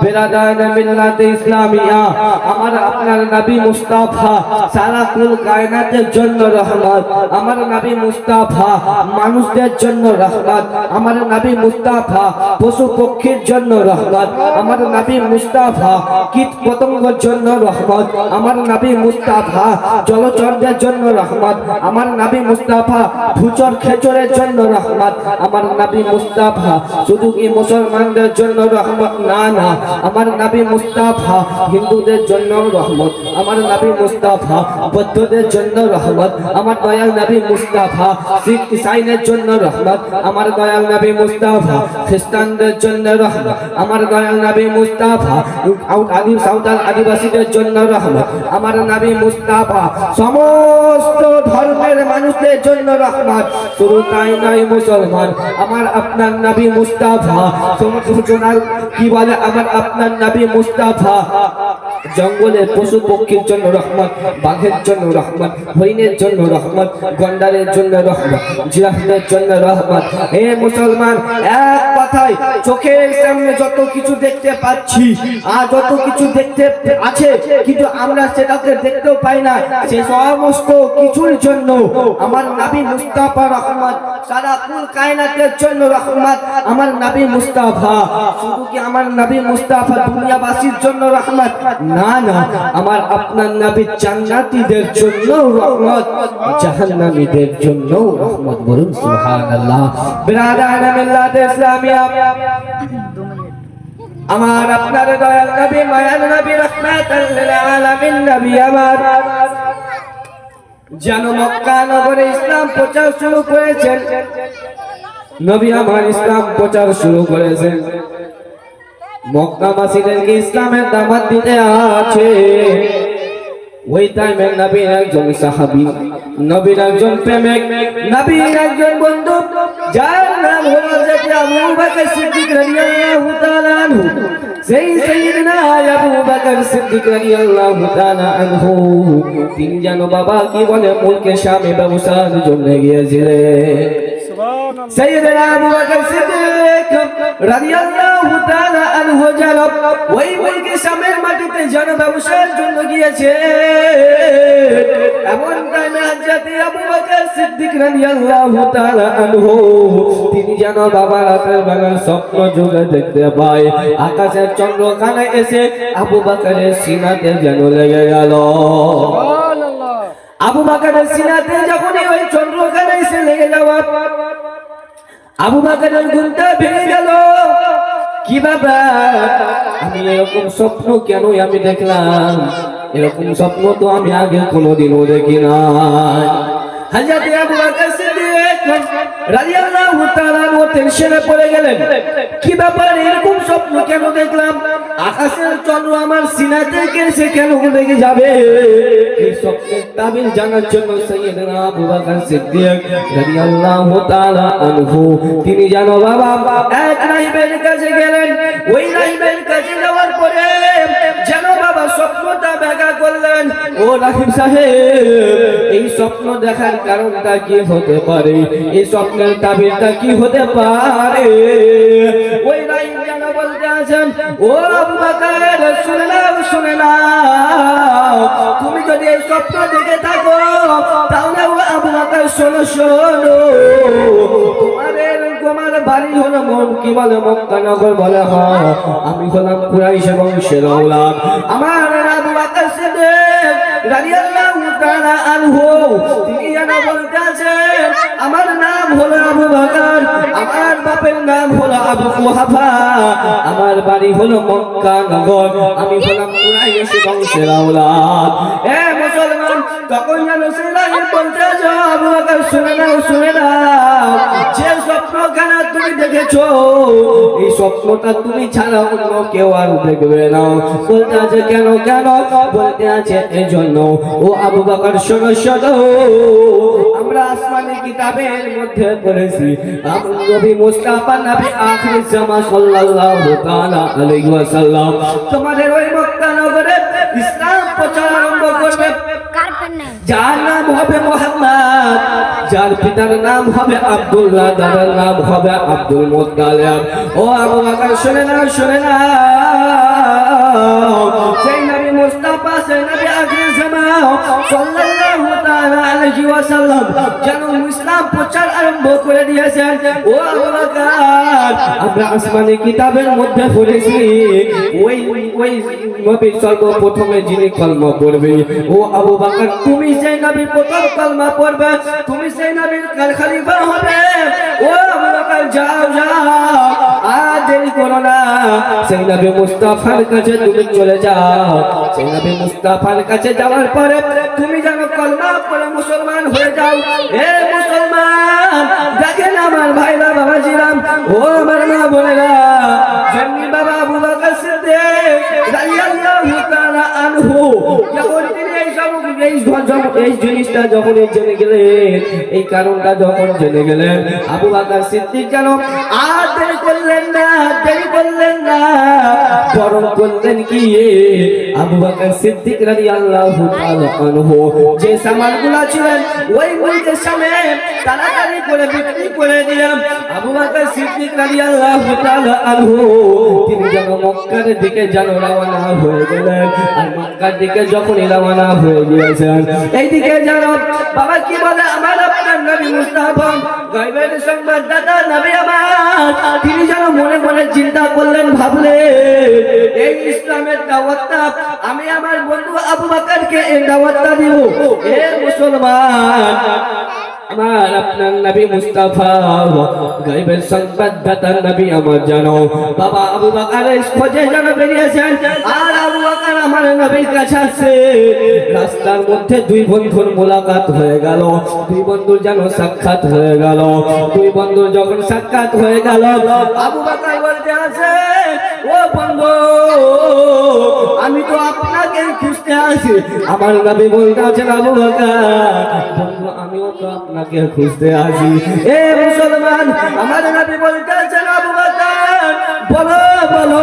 বিরাদান মিল্লাতে ইসলামিয়া, আমার আপনার নবী মুস্তাফা সারা কুল কায়নাতের জন্য রহমত, আমার নবী মুস্তাফা মানুষদের জন্য রহমত, আমার নবী মুস্তাফা পশু পক্ষীর জন্য রহমত, আমার নবী মুস্তাফা কীট পতঙ্গের জন্য রহমত, আমার নবী মুস্তাফা জলচরদের জন্য রহমত, আমার নবী মুস্তাফা ভূচর খেচরের জন্য রহমত, আমার নবী মুস্তাফা শুধু কি মুসলমানদের জন্য রহমত না, না, আমার নবী মুস্তাফা হিন্দুদের জন্য রহমত, আমার নবী মুস্তাফা বৌদ্ধদের জন্য রহমত, আমার দয়াল নবী মুস্তাফা শিখ ইসাইদের জন্য রহমত, আমার দয়াল নবী মুস্তাফা খ্রিস্টানদের জন্য রহমত, আমার দয়াল নবী মুস্তাফা সাঁওতাল আদিবাসীদের জন্য রহমত, আমার নবী মুস্তাফা সমস্ত ধর্মের মানুষদের জন্য রহমত। শুধু তাই নয় মুসলমান, আমার আপনার নবী মুস্তাফা কি বলে, আমার আপনার নবী মুস্তাফা জঙ্গলের পশু পক্ষীর জন্য রহমত, বাঘের জন্য রহমত, হরিণের জন্য রহমত, গন্ডারের জন্য রহমত, জিরাফদের জন্য রহমত। হে মুসলমান, এক কথায় চোখের সামনে যত কিছু দেখতে পাচ্ছি আর যত কিছু দেখতে আছে কিন্তু আমরা সেটাকে দেখতেও পাই না, সে সমস্ত কিছুর জন্য আমার নবী মুস্তাফা রহমত, সারা কুল কায়নাতের জন্য রহমত, আমার নবী মুস্তাফা। শুধু কি আমার নবী মুস্তাফা দুনিয়াবাসীর জন্য রহমত না, না, আমার আপনার নবী জান্নাতীদের জন্য রহমত, জাহান্নামীদের জন্য রহমত। বলুন সুবহানাল্লাহ। বিরাদান মিল্লাতে ইসলামিয়া, আমার আপনার দয়াল নবী মায়ার নবী রহমাতুল লিল আলামিন নবী আমার যেন মক্কা নগরে ইসলাম প্রচার শুরু করেছেন, নবী আমার ইসলাম প্রচার শুরু করেছেন, মক্কাবাসীদেরকে ইসলামের দাওয়াত দিতে আছে। ওই টাইমে নবীর একজন সাহাবী, নবীর একজন প্রেমিক, নবীর একজন বন্ধু, যার নাম হলো হযরত আবু বকর সিদ্দিক রাদিয়াল্লাহু তাআলা আনহু। সেই সাইয়েদনা আবু বকর সিদ্দিক রাদিয়াল্লাহু তাআলা আনহু তিনি যেন বাবা কি বলে মুলকে শামে ব্যবসার জন্য গিয়েছিলেন। সাইয়েদনা আবু বকর সিদ্দিক রাদিয়াল্লাহু তাআলা আনহু যেন ওই মুলকে শামের মাটিতে যেন ব্যবসার জন্য গিয়েছে। এমন টাইমে হযরত আবু বকর সিদ্দিক রাদিয়াল্লাহু তাআলা আনহু তিনি যেন বাবা রাতের বেলা স্বপ্ন যুগে দেখতে পায়, আকাশের চন্দ্রখানে এসে আবু বকরের সিনাতে যেন লেগে গেল। আবু বকরের সিনাতে যখনই ওই চন্দ্রখানে এসে লেগে যাওয়া আবু বকরের ঘুমটা ভেঙে গেল। কি বাবা, আমি এরকম স্বপ্ন কেন আমি দেখলাম? এরকম স্বপ্ন তো আমি আগে কোনোদিনও দেখি নাই। হযরত আবু বকর সিদ্দিক রাদিয়াল্লাহু তাআলা টেনশনে পড়ে গেলেন। কি ব্যাপার, এরকম স্বপ্ন কেন দেখলাম? আকাশের চন্দ্র আমার সিনাতে এসে কেন লেগে যাবে? এই স্বপ্নের তাবির জানার জন্য সাইয়েদনা আবু বকর সিদ্দিক রাদিয়াল্লাহু তাআলা আনহু তিনি যেন বাবা এক রাহিবের কাছে গেলেন। ওই রাহিবের কাছে যাওয়ার পরে যেন বাবা স্বপ্নটা ব্যাখ্যা করলেন। ও রাহিব সাহেব, এই স্বপ্ন দেখার কারণটা কি হতে পারে? এই স্বপ্নের তাবিরটা কি হতে পারে? ওই রাহিব যেন বলতে আছেন, ও আবু বকর শুনে নাও, শুনে নাও, তুমি যদি এই স্বপ্ন দেখে থাকো তাহলে ও আবু বকর শোনো, শোনো, তোমার বাড়ি হলো মন কি বলে মক্কা নগর বলে, হয় আমি হলাম কুরাইশ বংশের ঔলাদ। আমার আবু বকর সিদ্দিক রাদিয়াল্লাহু তাআলা আনহু তিনি যেন বলতে আছেন, আমার নাম হলো আবু বকর, আমার বাপের নাম হলো আবু কুহাফা, আমার বাড়ি হলো মক্কা নগর, আমি হলাম কুরাইশ বংশের ঔলাদ। এ মুসলমান, তখন যেন সিলাই বলতে আছো, আবু বকর শুনে নাও, শুনে নাও, যে স্বপ্নখানা তুমি দেখেছো এই স্বপ্নটা তুমি ছাড়া অন্য কেউ আর দেখবে না। বলতে আছে কেন, কেন? বলতে আছে এই জন্য, ও আবু বকর শোনো, শোনো, আমরা আসমানি কিতাবের মধ্যে পড়েছি নবী মুস্তাফা নবী আখির জামান সাল্লাল্লাহু তাআলা আলাইহি ওয়াসাল্লাম তোমাদের ওই মক্কা নগরে ইসলাম প্রচার আরম্ভ করবে। যার নাম হবে মুহাম্মদ, যার পিতার নাম হবে আব্দুল্লাহ, যার নাম হবে আব্দুল মুত্তালিব। ও আবু বকর শুনে নাও, শুনে নাও, ওয়াসাল্লাম যেন ইসলাম প্রচার আরম্ভ করে দিয়েছেন। ও আবু বকর, আমরা আসমানি কিতাবের মধ্যে পড়েছি ওই নবী সর্বপ্রথমে যিনি কলমা পড়বে, ও আবু বকর তুমি সেই নবীর প্রথম কলমা পড়বে, তুমি সেই নবীর খলিফা হবে। ও আবু বকর যাও যাও, আর দেরি করো না, সেই নবী মুস্তাফার কাছে তুমি চলে যাও। সেই নবী মুস্তাফার কাছে যাওয়ার পরে তুমি যেন কলমা পড়ে মুসলমান হয়ে যাও। হে মুসলমান, দেখেন আমার ভাইরা বাবাজিরাম, ও আমার মা বোনেরা, জন্মি বাবা আবু বকর সিদ্দিক রাদিয়াল্লাহু তাআলা আনহু যখন তিনি এই জিনিসটা যখন জেনে গেলেন, এই কারণটা যখন জেনে গেলেন, আবু বকর সিদ্দিক যেন আর দেরি করলেন না, বরং করলেন কি, আবু বকর সিদ্দিক রাদিয়াল্লাহু তাআলা আনহু যে সামানগুলো ছিলেন ওই মুলকের সামনে তাড়াতাড়ি করে বিক্রি করে দিলেন। আবু বকর সিদ্দিক রাদিয়াল্লাহু তাআলা আনহু তিনি যেন মক্কার দিকে যেন রওনা হয়ে গেলেন। আর মক্কার দিকে যখন রওনা হয়ে গিয়েছেন, এইদিকে যেন বাবা কি বলে আমার আপনার নবী মুস্তাফা গায়বের সংবাদদাতা নবী আমার, তিনি যেন মনে মনে চিন্তা করলেন, ভাবলেন এই ইসলামের দাওয়াতটা আমি আমার বন্ধু আবু বকরকে এই দাওয়াতটা দিব। হে মুসলমান, আমার আপনার নবী মুস্তাফা গায়বের সংবাদদাতা নবী আমার জানো বাবা আবু বকরের খোঁজে যেন বেরিয়েছেন। আর আবু বকর আমার নবীর কাছে আসছে, রাস্তার মধ্যে দুই বন্ধুর মোলাকাত হয়ে গেল, দুই বন্ধুর যেন সাক্ষাৎ হয়ে গেল। দুই বন্ধুর যখন সাক্ষাৎ হয়ে গেল, আবু বকর বলতে আছে, ও বন্ধু আমি তো আপনাকে খুঁজতে আছি। আমার নবী বলতে আছেন, আবু বকর বন্ধু আমিও তো আপনাকে খুঁজতে আছি। এ মুসলমান, আমার নবী বলতে আছেন, আবু বকর বলো বলো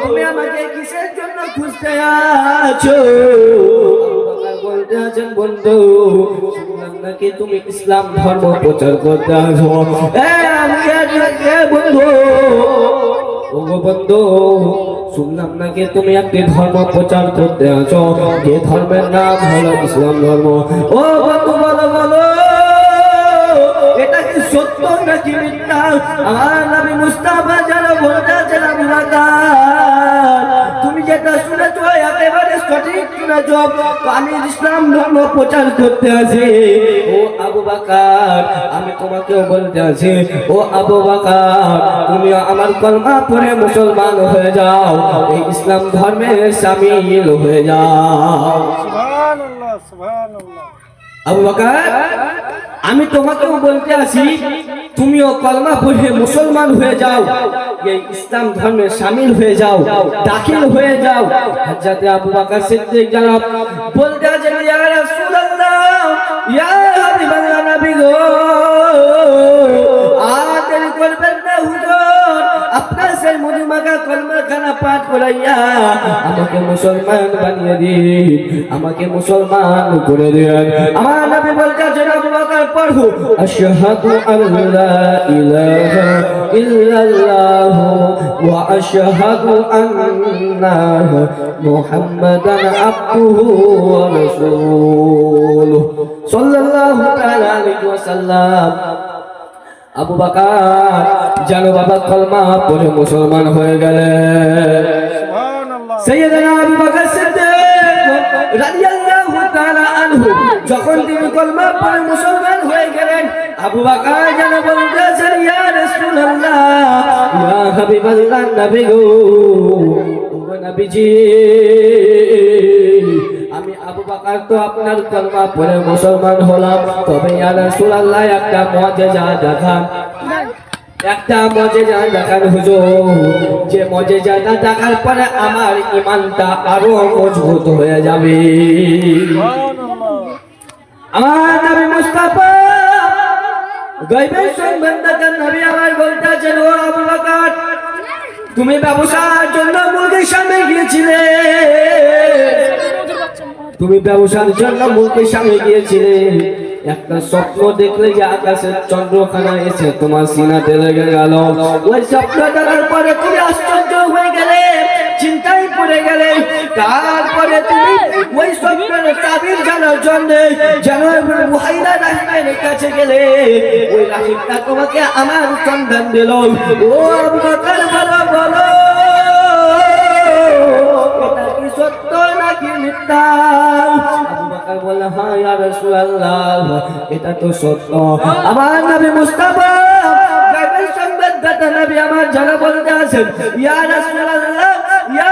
তুমি আমাকে কিসের জন্য খুঁজতে আছো? বলতে আছেন, বন্ধু শুনলাম নাকি তুমি ইসলাম ধর্ম প্রচার করতে আছো। বন্ধু ও বন্ধু শুনলাম নাকি তুমি একটি ধর্ম প্রচার করতে আছো, যে ধর্মের নাম হলো ইসলাম ধর্ম। ও বন্ধু বলো বলো এটা কি সত্য নাকি মিথ্যা? আমার নবী মুস্তাফা যারা বলতে আছেন, আবু বকর তুমি যেটা শুনেছো একেবারে সঠিক শুনেছো, আমি ইসলাম ধর্ম প্রচার করতে আছি। ও আবু বকর আমি তোমাকেও বলতে আছি, ও আবু বকর তুমি আমার কলমা পড়ে মুসলমান হয়ে যাও, এই ইসলাম ধর্মে শামিল হয়ে যাও। সুবহানাল্লাহ সুবহানাল্লাহ। আবু বকর আমি তোমাকেও বলতে আছি, তুমিও কলমা পড়ে মুসলমান হয়ে যাও, এই ইসলাম ধর্মে শামিল হয়ে যাও, দাখিল হয়ে যাও। হযরত আবু বকর সিদ্দিক জনাব বলতে আছেন, ইয়া রাসূলুল্লাহ ইয়া হাবিবাল্লাহ নবী গো আর দেরি করবেন না হুজুর, আপনার সেই মধুমাখা কলমা খানা পাঠ করাইয়া আমাকে মুসলমান বানিয়ে দিন, আমাকে মুসলমান করে দিন। আমার নবী বলতে আছেন, আবু বকর পড়ো আশহাদু আল্লা ইলাহা ইল্লাল্লাহ ওয়া আশহাদু আন্না মুহাম্মাদান আবদুহু ওয়া রাসূলুহু সাল্লাল্লাহু তাআলা আলাইহি ওয়াসাল্লাম। আবু বকর জানো বাবা কলমা পড়ে মুসলমান হয়ে গেলেন। সুবহানাল্লাহ। সাইয়েদনা আবু বকর সিদ্দিক রাদিয়াল্লাহু তাআলা আনহু যখন তিনি কলমা পড়ে মুসলমান হয়ে গেলেন, আবু বকর যেন বলতেছেন, ইয়া রাসূলুল্লাহ ইয়া হাবিবাল্লাহ নবী গো, ও নবীজি আমি আবু বকর তো আপনার কলমা পড়ে মুসলমান হলাম, তবে ইয়া রাসূলুল্লাহ একটা মুজিজা দেখান, একটা মুজিজা দেখান হুজুর, যে মুজিজাটা দেখার পরে আমার ঈমানটা আরো মজবুত হয়ে যাবে। আমার নবী মুস্তাফা গায়বের সংবাদদাতা নবী আমার বলতেছেন, ও আবু বকর তুমি ব্যবসার জন্য মুলকের সামনে গিয়েছিলে, তুমি ব্যবসার জন্য মুলকের সামনে গিয়েছিলে, একটা স্বপ্ন দেখলে যে আকাশের চন্দ্রখানা এসে তোমার সিনাতে লেগে গেল, ওই স্বপ্ন দেখার পরে তুমি আশ্চর্য হয়ে গেলে, চিন্তায় পড়ে গেলে, তারপরে তুমি ওই স্বপ্নের তাবির জানার জন্য যেন বুহাইরা রাহিমের কাছে গেলে ওই রাহিমটা তোমাকে আমার সন্ধান দিল। ও আবু বকর বলো বলো এটা কি সত্য নাকি মিথ্যা? আবু বকর বলে হ্যাঁ ইয়া রাসূলুল্লাহ এটা তো সত্য। আমার নবী মুস্তাফা গায়বের সংবাদদাতা নবী আমার জানা বলতে আছেন ইয়া রাসূলুল্লাহ ইয়া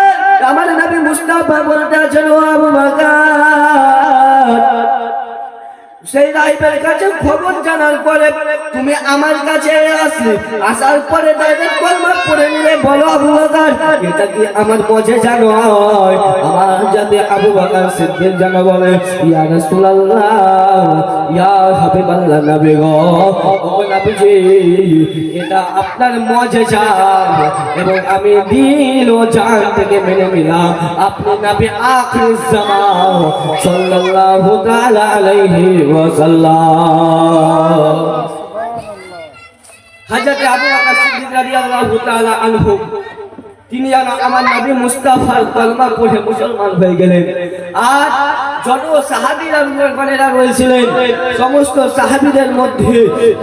আমার নবী মুস্তাফা বলতে আছেন ও আবু বকর সেই রাহিবের কাছে খবর জানার পরে তুমি আমার কাছে আসলে আসার পরে ডাইরেক্ট কলমা পড়ে নিলে বলো আবু বকর এটা কি আমার মজে জানো আমার যাতে আবু বকর সিদ্দিক জানা বলে ইয়া রাসূলুল্লাহ ইয়া হাবিবাল্লাহ নবী গো ও নবীজি এটা আপনার মজে জান এবং আমি দিল ও জান থেকে মেনে নিলাম আপনি নবী আখির জামান সাল্লাল্লাহু তাআলা আলাইহি ওয়াসাল্লাম। হযরত আবু বকর সিদ্দিক রাদিয়াল্লাহু তাআলা আনহু তিনি যেন আমার নবী মুস্তাফার কলমা পড়ে মুসলমান হয়ে গেলেন। আর যত সাহাবীরা রয়েছিলেন সমস্ত সাহাবীদের মধ্যে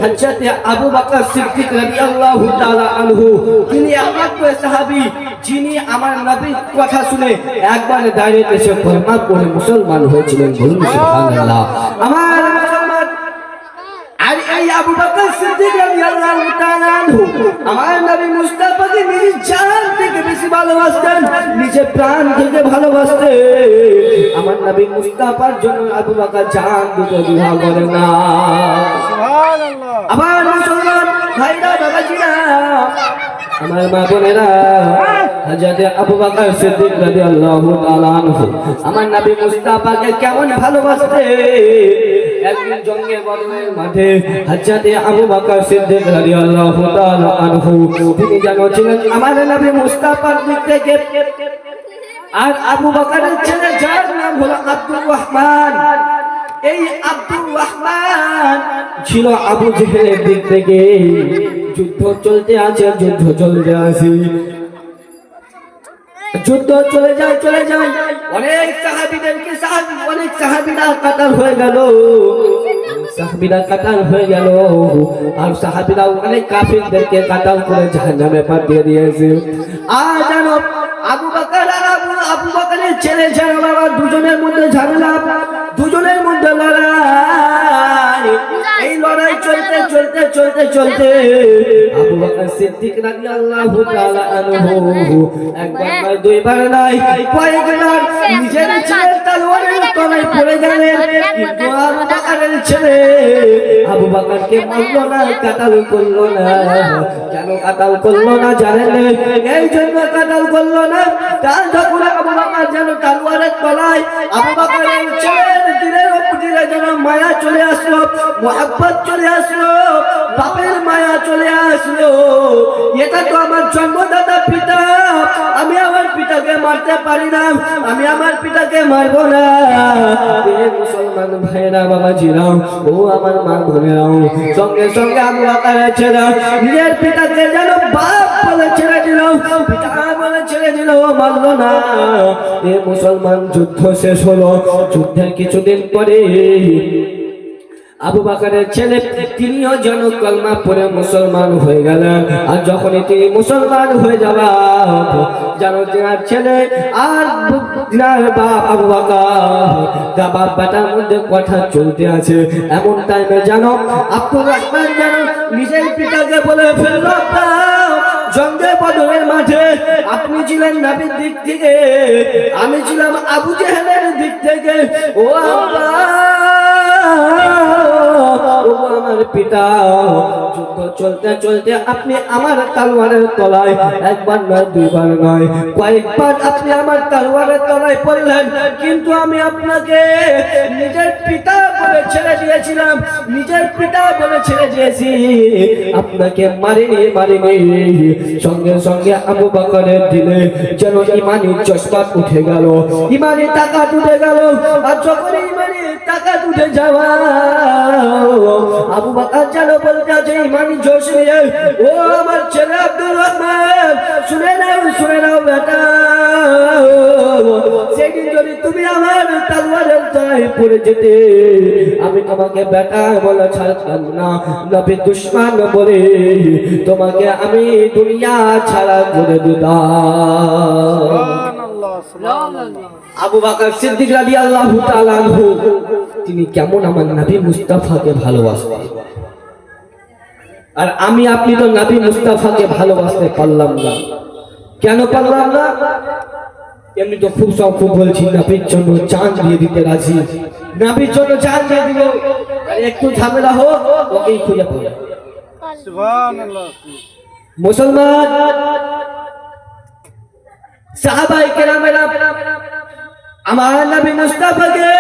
হযরত আবু বকর সিদ্দিক রাদিয়াল্লাহু তাআলা আনহু তিনি একমাত্র সাহাবী যিনি আমার নবীর কথা শুনে একবার ডাইরেক্ট এসে কলমা পড়ে মুসলমান হয়েছিলেন। বলুন সুবহানাল্লাহ। আমার মুসলমান আর এই আবু বকর সিদ্দিক রাদিয়াল্লাহু তাআলা আনহু আমার নবী মুস্তাফাকে নিজের জান থেকে বেশি ভালোবাসতেন, নিজের প্রাণ থেকে ভালোবাসতেন। আমার নবী মুস্তাফার জন্য আবু বকর জান দিতে দ্বিধা করে না। সুবহানাল্লাহ। আমার মুসলমান ভাইরা বাবাজিরা আমার মা বোনেরা হযরত আবু বকর সিদ্দিক রাদিয়াল্লাহু তাআলা আনহু আমার নবী মুস্তাফাকে কেমন ভালোবাসতেন। একদিন জঙ্গে বদরের মাঠে হযরত আবু বকর সিদ্দিক রাদিয়াল্লাহু তাআলা আনহু তিনি জানিয়েছিলেন আমার নবী মুস্তাফার দিক থেকে। আর আবু বকরের ছেলে যার নাম হলো আব্দুর রহমান, এই আব্দুর রহমান ছিল আবু জেহেলের দিক থেকে। যুদ্ধ চলতে আছে, যুদ্ধ চলতে আছে, যুদ্ধ চলে যায় অনেক সাহাবীদেরকে অনেক সাহাবীরা কাতাল হয়ে গেল, আর সাহাবীরা অনেক কাফিরদেরকে কাতাল করে জাহান্নামে পাঠিয়ে দিয়েছে। আর জানো আবু বকর আর আবু বকরের ছেলে বাবা দুজনের মধ্যে ঝামেলা, দুজনের মধ্যে লড়াই। এই লড়াই চলতে আবু বকর সিদ্দিক রাদিয়াল্লাহু তাআলা আনহু একবার নয় দুইবার নয় কয়েকবার নিজের ছেলের তলোয়ারের তলায় পড়ে গেলেন। কিন্তু আবু বকরের ছেলে আবু বকরকে মারলো না, কাতাল করলো না। কেন কাতাল করলো না জানেন? এই জন্য কাতাল করলো না কারণ যখন আবু বকর যেন তলোয়ারের তলায় আবু বকরের ছেলের দিলের উপরে যেন মায়া চলে আসলো, মুহাব্বত চলে আসলো, বাপের মায়া চলে আসলো। এটা তো আমার জন্মদাতা পিতা, আমি আমার পিতাকে মারতে পারি না, আমি আমার পিতাকে মারবো না। মুসলমান ভাইরা বাবাজিরাও ও আমার মা বোনেরাও সঙ্গে সঙ্গে আবু বকরের ছেলে নিজের পিতাকে যেন বাপ বলে ছেড়ে দিল, পিতা বলে ছেড়ে দিল, মারলো না। এ মুসলমান যুদ্ধ শেষ হলো। যুদ্ধের কিছুদিন পরে আবু বকরের ছেলে তিনিও যেন কলমা পড়ে মুসলমান হয়ে গেলেন। আর যখনই তিনি মুসলমান হয়ে যাবেন জানো তিনার ছেলে আর তিনার বাপ আবু বকর বাপ বেটার মধ্যে কথা চলতে আছে। এমন টাইমে জানো আব্দুর রহমান যেন নিজের পিতাকে বলে ফেলল জঙ্গে বদরের মাঠে আপনি ছিলেন নবীর দিক থেকে, আমি ছিলাম আবু জেহেলের দিক থেকে। ও আমার পিতা, যুদ্ধ চলতে আপনি আমার তলোয়ারের তলায় একবার নয় দুইবার নয় কয়েকবার আপনি আমার তলোয়ারের তলায় পড়লেন, কিন্তু আমি আপনাকে নিজের পিতা বলে ছেড়ে দিয়েছিলাম, নিজের পিতা বলে ছেড়ে দিয়েছি, আপনাকে মারিনি। সঙ্গে সঙ্গে আবু বকরের দিলে যেন ইমানি জজবা উঠে গেল, ইমানি তাকাত উঠে গেল। আর যখন ইমানি তাকাত উঠে যাওয়া আবু বকর যেন বলতে আছে ইমানি জোশ নিয়ে, ও আমার ছেলে আব্দুর রহমান শুনে নাও বেটা, পড়ে যেতে আমি তোমাকে বেটা বলে ছাড়তাম না, নবী দুশমন বলে তোমাকে আমি দুনিয়া ছাড়া করে দিতাম। সুবহানাল্লাহ, সুবহানাল্লাহ। আবু বকর সিদ্দিক রাদিয়াল্লাহু তাআলা আনহু তিনি কেমন আমার নবী মুস্তাফাকে ভালোবাসতেন, আর আমি আপনি তো নবী মুস্তাফাকে ভালোবাসতে পারলাম না। কেন পারলাম না? এমনি তো খুব বলছি নবীর জন্য জান দিয়ে দিতে রাজি, নবীর জন্য জান দিয়ে দিব, আর একটু ঝামেলা হোক ওকেই খুঁজে পাবো। সুবহানাল্লাহ। মুসলমান সাহাবায়ে কেরামেরা আমার নবী মুস্তাফাকে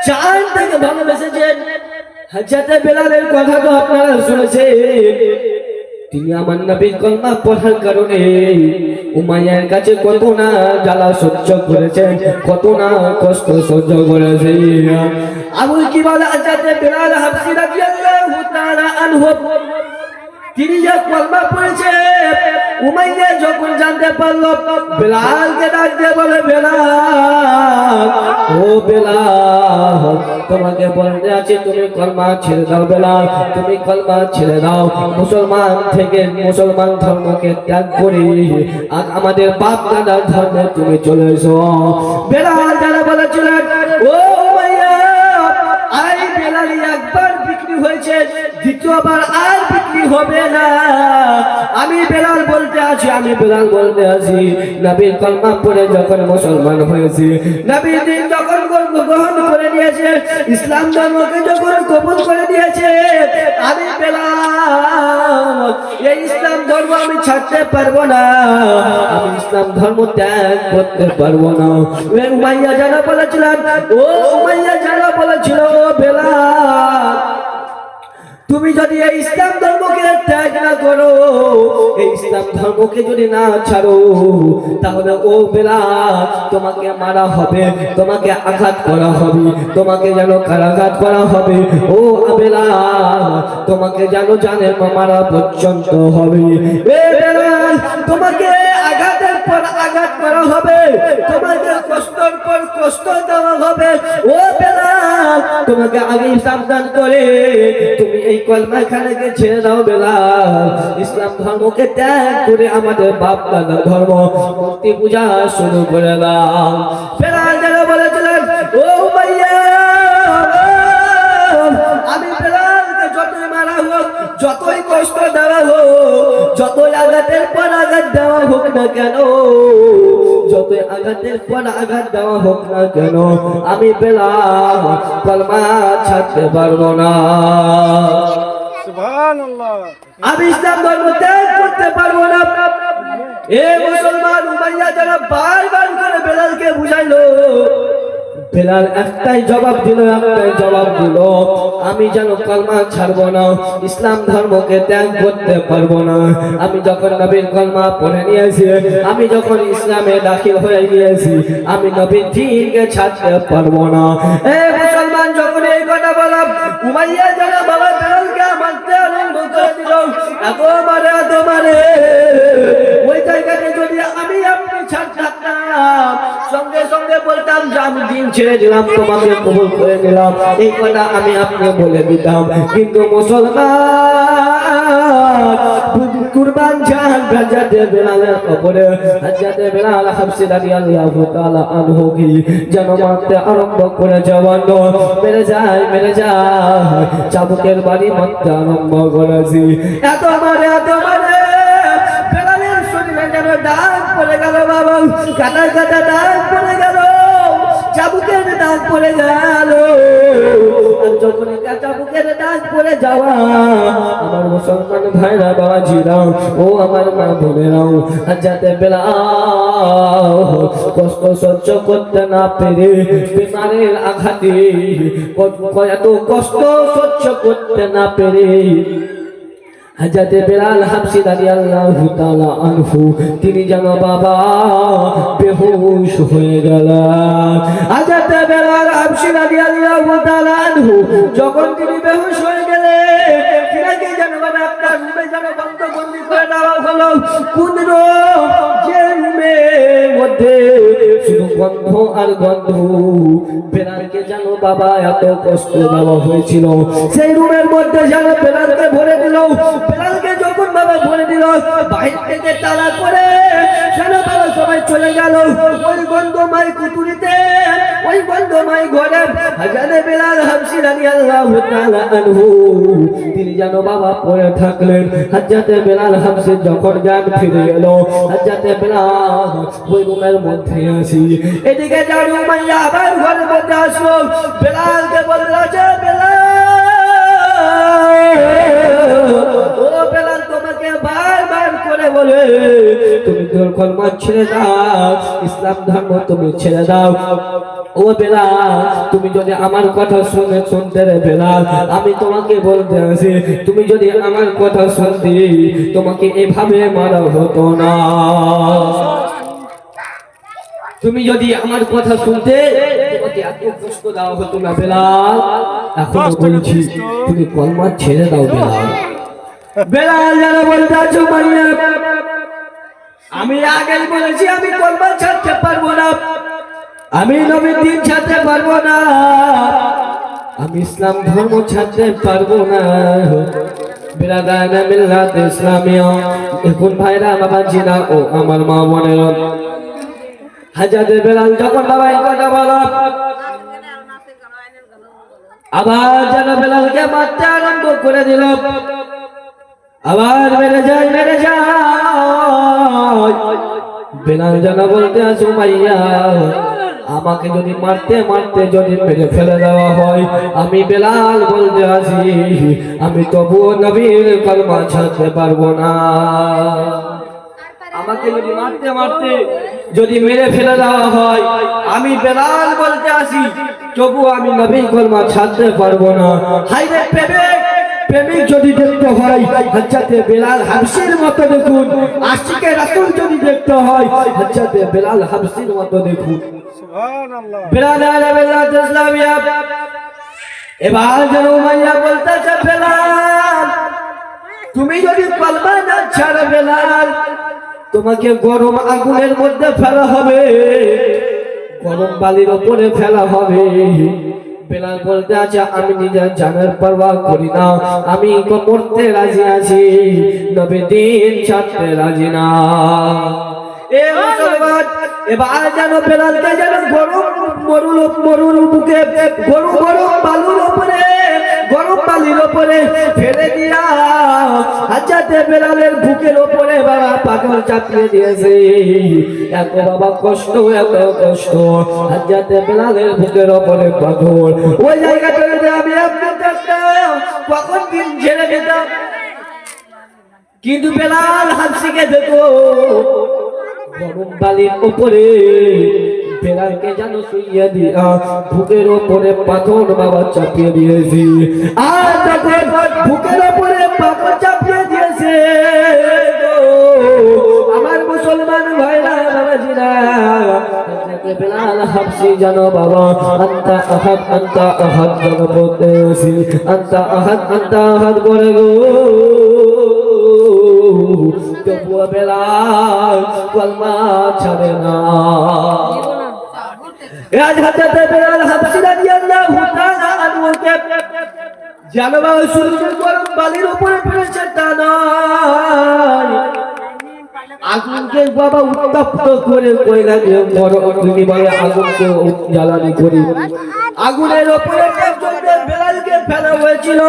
জান থেকে ভালোবেসেছেন। হযরত বেলালের কথা তো আপনারা শুনেছেন, তিনি আমার নবীর কলমা পড়ার কারণে উমাইয়ার কাছে কত না জ্বালা সহ্য করেছেন, কত না কষ্ট সহ্য করেছেন। আবু কি বলে হযরত বেলাল হাবশী রাদিয়াল্লাহু তাআলা আনহু তিনি যে কলমা পড়েছে, উমাইয়া যখন জানতে পারলো বেলালকে ডাক দিয়ে বলে, বেলাল ও বেলাল তোমাকে বলতে আছে তুমি কলমা ছেড়ে দাও, বেলাল তুমি কলমা ছেড়ে দাও, মুসলমান থেকে মুসলমান ধর্মকে ত্যাগ করে আর আমাদের বাপ দাদার ধর্মে তুমি চলে এসো। বেলাল যারা বলেছিলেন ও উমাইয়া আই বেলাল একবার বিক্রি হয়েছে, দ্বিতীয়বার আর বিক্রি হবে না। আমি বেলাল বলতে আছি, আমি বেলাল বলতে আছি, নবীর কলমা পড়ে যখন মুসলমান হয়েছে, নবীর দিন যখন গ্রহণ করে নিয়েছে, ইসলাম ধর্মকে যখন কবুল করে নিয়েছে, আমি বেলাল এই ইসলাম ধর্ম আমি ছাড়তে পারবো না, আমি ইসলাম ধর্ম ত্যাগ করতে পারবো না। উমাইয়া যারা বলেছিলেন, ও উমাইয়া যারা বলেছিল ও বেলাল তুমি যদি এই ইসলাম ধর্মকে ত্যাগ না করো, এই ইসলাম ধর্মকে যদি না ছাড়ো, তাহলে ও বেলাল তোমাকে মারা হবে, তোমাকে আঘাত করা হবে, তোমাকে যেন কারাঘাত করা হবে, ও বেলাল তোমাকে যেন জানে মারা পর্যন্ত হবে। এ বেলাল তোমাকে আঘাতের পর আঘাত করা হবে, তোমাকে কষ্টের পর কষ্ট দেওয়া হবে। ও বেলাল তোমাকে আগে সাবধান করে তুমি এই কলমা খানাকে ছেড়ে দাও, বেলাল ইসলাম ধর্মকে ত্যাগ করে আমাদের বাপ দাদা ধর্ম মূর্তি পূজা শুরু করে দাও। বেলাল যারা বলেছিলেন ও উমাইয়া আমি বেলালকে যতই মারা হোক, যতই কষ্ট দেওয়া হোক, যতই আঘাতের পর আঘাত দেওয়া হোক না কেন, যতই আঘাতের পর আঘাত দেওয়া হোক না কেন, আমি বেলাল কলমা ছাড়তে পারবো না, সুবহানাল্লাহ। আমি ইসলাম ধর্ম ত্যাগ করতে পারবো না। এ মুসলমান উমাইয়া যারা বারবার করে বেলালকে বুঝাইলো, বেলাল একটাই জবাব দিল, আমি যেন কলমা ছাড়বো না, ইসলাম ধর্মকে ত্যাগ করতে পারবো না। আমি যখন নবীর কলমা পড়ে নিয়েছি, আমি যখন ইসলামে দাখিল হয়ে গিয়েছি, আমি নবীর দ্বীনকে ছাড়তে পারবো না। এ মুসলমান যখন এই কথা বললাম, উমাইয়া যারা বাবা বেলালকে মারতে আরম্ভ করে দিল, এত মারে ওই জায়গাতে যদি আমি আপনি ছাড়তাম না, সঙ্গে সঙ্গে বলতাম যে আমি দিন ছেড়ে দিলাম, তোমাকে কবুল করে নিলাম, এই কথা আমি আপনি বলে দিতাম। কিন্তু মুসলমান কুরবান জান হযরত বেলালের কবরে হযরত বেলাল হাবশী রাদিয়াল্লাহু তাআলা আনহু কি যেন মারতে আরম্ভ করে জওয়ান মেরে যায় চাবুকের বাড়ি মারতে আরম্ভ করেছি। এত মারে বেলালের শরীরে যেন দাগ পড়ে গেল, বাবা কাটা দাগ পড়ে গেল, চাবুকের দাগ পড়ে গেল। যখন চাবুকের দাগ পড়ে যাওয়া, আমার মুসলমান ভাইরা বাবা ছিলাম, ও আমার মা বোনেরাও, যাতে বেলাল কষ্ট সহ্য করতে না পেরে বিমানের আঘাতে এত কষ্ট সহ্য করতে না পেরে হযরত বেলাল হাবশী রাদিয়াল্লাহু তাআলা আনহু তিনি যেন বাবা বেহুশ হয়ে গেলেন। হযরত বেলাল হাবশী রাদিয়াল্লাহু তাআলা আনহু যখন তিনি বেহুশ হয়ে গেলেন, তিনাকে যেন বাবা একটা রুমে যেন বন্ধ করে দেওয়া হলো। কোন রুম? যে রুমের মধ্যে শুধু গন্ধ আর গন্ধ। বেলালকে জানো বাবা এত কষ্ট দেওয়া হয়েছিল, সেই রুমের মধ্যে যেন বেলালকে ভরে দিল। বেলালকে যখন বাবা ভরে দিল, বাইরে থেকে তালা করে যেন বাবা সবাই চলে গেল ওই গন্ধময় কুতুরিতে, ওই গন্ধময় ঘরে। হাজারে বেলাল হাবশী রাদিয়াল্লাহু তাআলা আনহু তিনি যেন বাবা পড়ে থাকলেন। হাজরাতে বেলাল হাবশী যখন জ্ঞান ফিরে এলো, হাজরাতে বেলাল ওই রুমের মধ্যে আসি, এদিকে জানু মাইয়া আবার ঘরের মধ্যে আসলো। বেলালকে বলল, যে বেলাল, ও বেলাল, তোমাকে বারবার করে বলে তুমি তোর কলমা ছেড়ে দাও, ইসলাম ধর্ম তুমি ছেড়ে দাও। ও বেলাল, তুমি যদি আমার কথা শুনতে রে বেলাল, আমি তোমাকে বলতে আছি, তুমি যদি আমার কথা শুনতে, তোমাকে এভাবে মারা হতো না। তুমি যদি আমার কথা শুনতে, তোমাকে এত কষ্ট দেওয়া হতো না বেলাল। এখন বলছি তুমি কলমা ছেড়ে দাও বেলাল। বেলাল যারা বলতে আছো মাইয়া, আমি আগেই বলেছি আমি কলমা ছাড়তে পারবো না, আমি নবীর দিন ছাড়তে পারবো না, আমি ইসলাম ধর্ম ছাড়তে পারবো না। বিরাদানা মিল্লাত ইসলামিয়া, এখন ভাইরা বাবাজিরা ও আমার মা বোনেরা, হাজরাতে বেলাল যখন বাবা এই কথা বলো, আবার যেন বেলালকে মারতে আরম্ভ করে দিল। আবার মেরে যায়, মেরে যায়। বেলাল যেন বলতে আছো মাইয়া, আমাকে যদি মারতে মারতে যদি মেরে ফেলে দেওয়া হয়, আমি বেলাল বলতে আছি, আমি তবুও নবীর কলমা ছাড়তে পারবো না। আমাকে যদি মারতে মারতে যদি মেরে ফেলে দেওয়া হয়, আমি বেলাল বলতে আসি, তবুও আমি নবীর কলমা ছাড়তে পারবো না। হায়রে প্রেমিক, প্রেমিক যদি দেখতে হয় হযরতে বেলাল হাবশীর মতো দেখুন, আশিকে রাসূল যদি দেখতে হয় হযরতে বেলাল হাবশীর মতো দেখুন। সুবহানাল্লাহ। বেলাল মিল্লাত ইসলামিয়া। এবার যেন উমাইয়া বলতেছে, বেলাল তুমি যদি কলমা না ছাড়ো বেলাল, তোমাকে গরম আগুনের মধ্যে ফেলা হবে, গরম বালির উপরে ফেলা হবে। বেলাল বলতে আছে, আমি নিজের জানের পরোয়া করি না, আমি মরতে রাজি আছি, নবী দিন ছাড়তে রাজি না। এ মুসলমান, এবার যেন বেলালকে যেন গরম মরুর বুকে গরম বালুর উপরে, গরম বালির উপরে ফেলে দিয়া হযরতে বেলালের বুকের উপরে বাবা পাথর চাপিয়ে দিয়েছে। এত বাবা কষ্ট, এত কষ্ট, হযরতে বেলালের বুকের উপরে পাথর। ওই জায়গাটাতে আমি আপনি থাকতাম, কখন দিন ছেড়ে দিতাম। কিন্তু বেলাল হাবশীকে দেখো গরম বালির উপরে বেলালকে যেন শুইয়ে দিয়া বুকের উপরে পাথর বাবা চাপিয়ে দিয়েছি। আর যখন বুকের উপরে পাথর চাপিয়ে দিয়েছে, আমার মুসলমান ভাইরা বাবাজিরা, বেলাল হাবশী জানো বাবা আন্তা আহাদ, আন্তা আহাদ যেন বলতেছি, আন্তা আহাদ, আন্তা আহাদ করে গো। তবুও বেলাল কলমা ছাড়ে না। হযরতে বেলাল হাবশী রাদিয়াল্লাহু তাআলা আনহুকে জানো বাবা সূর্যের গরম বালির উপরে পড়েছে তা নয়, আগুনকে বাবা উত্তপ্ত করে কয়লা দিয়ে বড় অগ্নি বলে আগুনকে জ্বালানি করি, আগুনের উপরে পর্যন্ত বেলালকে ফেলা হয়েছিল।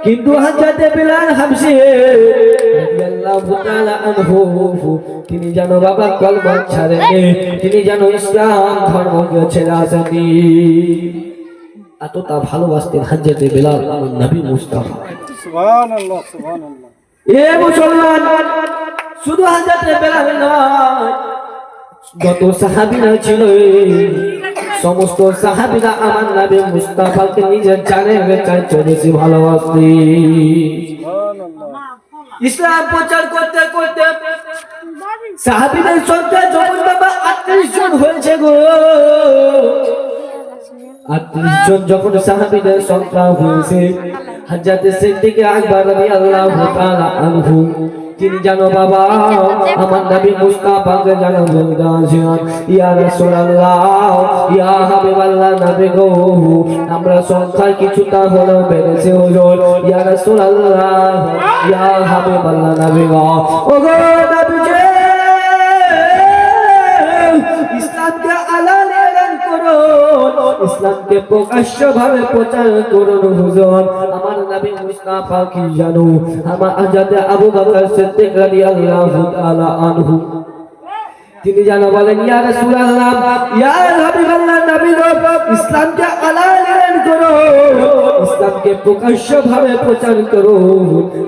কিন্তু হযরতে বেলাল হাবশী রাদিয়াল্লাহু তাআলা আনহু তিনি যেন বাবা কলমা ছাড়েনি, তিনি যেন ইসলাম ধর্মকে ছেড়ে আসেনি। এতটা ভালোবাসতেন হযরতে বেলাল আমার নবী মুস্তাফা। সুবহানাল্লাহ, সুবহানাল্লাহ। এ মুসলমান, শুধু হযরতে বেলাল নয়, যত সাহাবীরা ছিল সমস্ত সাহাবীরা আমার নবী মুস্তাফাকে নিজের জানের চাইতে বেশি ভালোবাসতেন। ইসলাম প্রচার করতে করতে সাহাবীদের সংখ্যা যখন বাবা 38 জন হয়েছে গো, 38 জন যখন সাহাবীদের সংখ্যা হয়েছে, হযরত সিদ্দিক আকবর রাদিয়াল্লাহু তাআলা আনহু তিনি জানো বাবা আমার নবী মুস্তাফাকে জানো বলতে আছেন ইয়া রাসূলুল্লাহ ইয়া হাবিবাল্লাহ নবী গো আমরা সংখ্যায় কিছুটা হলো বেড়েছে হুজুর ইয়া রাসূলুল্লাহ ইয়া হাবিবাল্লাহ নবী গো ও গো নবীজি ইসলামকে আলাল এলান করো ইসলামকে প্রকাশ্যভাবে প্রচার করুন হুজুর আমার নবী মুস্তাফা কি জানো আমার হযরত আবু বকর সিদ্দিক রাদিয়াল্লাহু তাআলা আনহু তিনি জানো বলেন ইয়া রাসূলুল্লাহ ইয়া হাবিবাল্লাহ নবী গো ইসলামকে আলাল এলান করো ইসলামকে প্রকাশ্যভাবে প্রচার করো